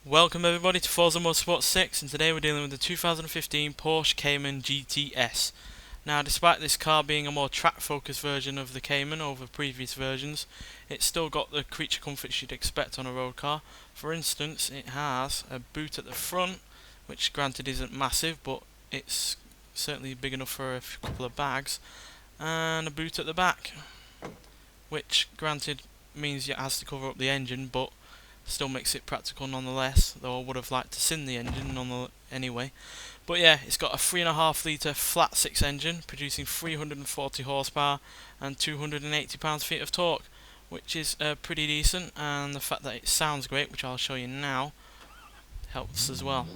Welcome everybody to Forza Motorsport 6, and today we're dealing with the 2015 Porsche Cayman GTS. Now, despite this car being a more track-focused version of the Cayman over previous versions, it's still got the creature comforts you'd expect on a road car. For instance, it has a boot at the front, which granted isn't massive, but it's certainly big enough for a couple of bags, and a boot at the back, which granted means it has to cover up the engine, but still makes it practical nonetheless, though I would have liked to seen the engine anyway. But yeah, it's got a 3.5 litre flat 6 engine producing 340 horsepower and 280 pounds-feet of torque, which is pretty decent, and the fact that it sounds great, which I'll show you now, helps as well.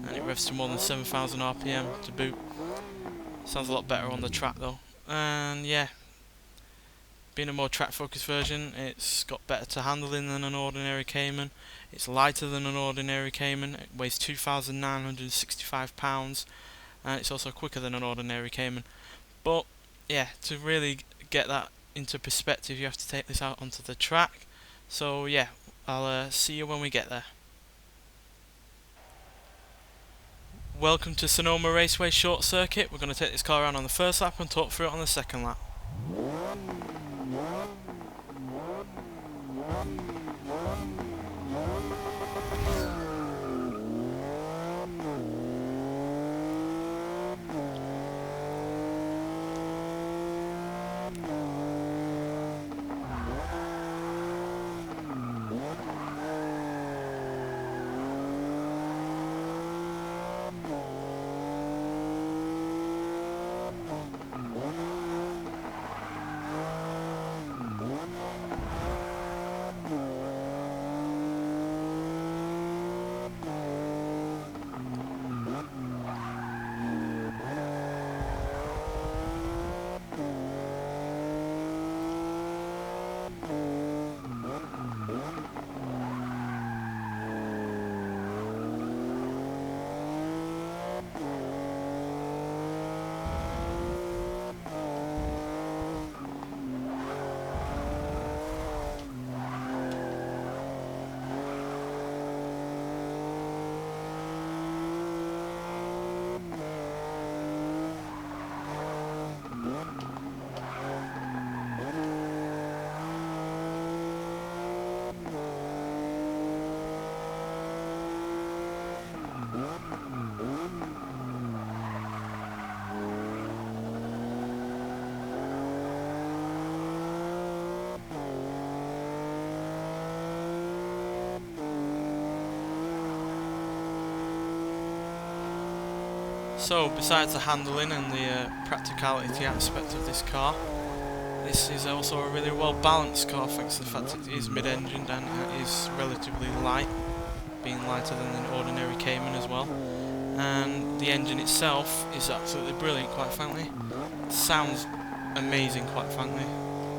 And it revs to more than 7,000 RPM to boot. Sounds a lot better on the track though. And yeah, being a more track-focused version, it's got better handling than an ordinary Cayman. It's lighter than an ordinary Cayman. It weighs 2,965 pounds, and it's also quicker than an ordinary Cayman. But yeah, to really get that into perspective, you have to take this out onto the track. So yeah, I'll see you when we get there. Welcome to Sonoma Raceway Short Circuit. We're going to take this car around on the first lap and talk through it on the second lap. So, besides the handling and the practicality aspect of this car, this is also a really well balanced car thanks to the fact it is mid-engined and it is relatively light, being lighter than an ordinary Cayman as well. And the engine itself is absolutely brilliant, quite frankly. It sounds amazing, quite frankly.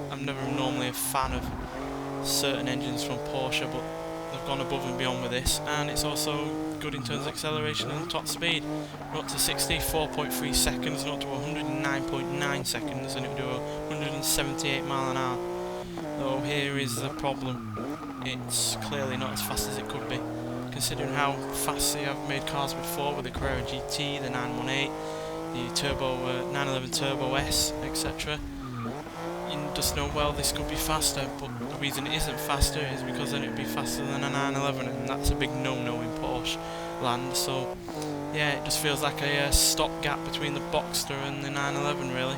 I'm never normally a fan of certain engines from Porsche, but they've gone above and beyond with this, and it's also good in terms of acceleration and top speed. Up to 64.3 seconds and up to 109.9 seconds, and it will do 178 mile an hour. Though here is the problem, it's clearly not as fast as it could be, considering how fast they have made cars before with the Carrera GT, the 918, the Turbo 911 Turbo S, etc. You just know, well, this could be faster, but the reason it isn't faster is because then it would be faster than a 911, and that's a big no-no in Porsche land. So yeah, it just feels like a stopgap between the Boxster and the 911 really,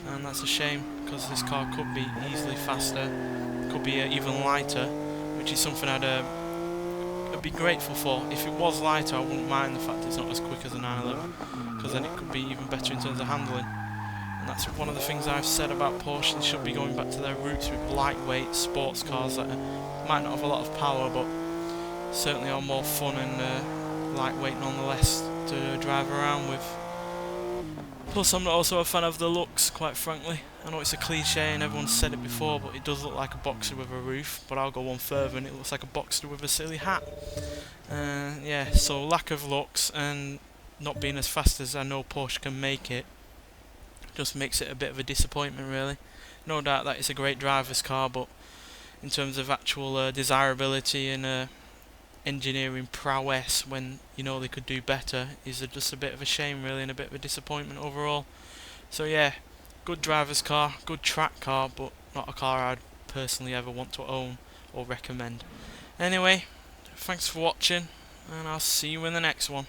and that's a shame, because this car could be easily faster, could be even lighter, which is something I'd be grateful for. If it was lighter, I wouldn't mind the fact it's not as quick as a 911, because then it could be even better in terms of handling. And that's one of the things I've said about Porsche. They should be going back to their roots with lightweight sports cars that might not have a lot of power, but certainly are more fun and lightweight nonetheless to drive around with. Plus, I'm also a fan of the looks, quite frankly. I know it's a cliche and everyone's said it before, but it does look like a Boxster with a roof. But I'll go one further and it looks like a Boxster with a silly hat. Yeah, so lack of looks and not being as fast as I know Porsche can make it just makes it a bit of a disappointment, really. No doubt that it's a great driver's car, but in terms of actual desirability and engineering prowess, when you know they could do better, is just a bit of a shame really, and a bit of a disappointment overall. So yeah, good driver's car, good track car, but not a car I'd personally ever want to own or recommend. Anyway, thanks for watching, and I'll see you in the next one.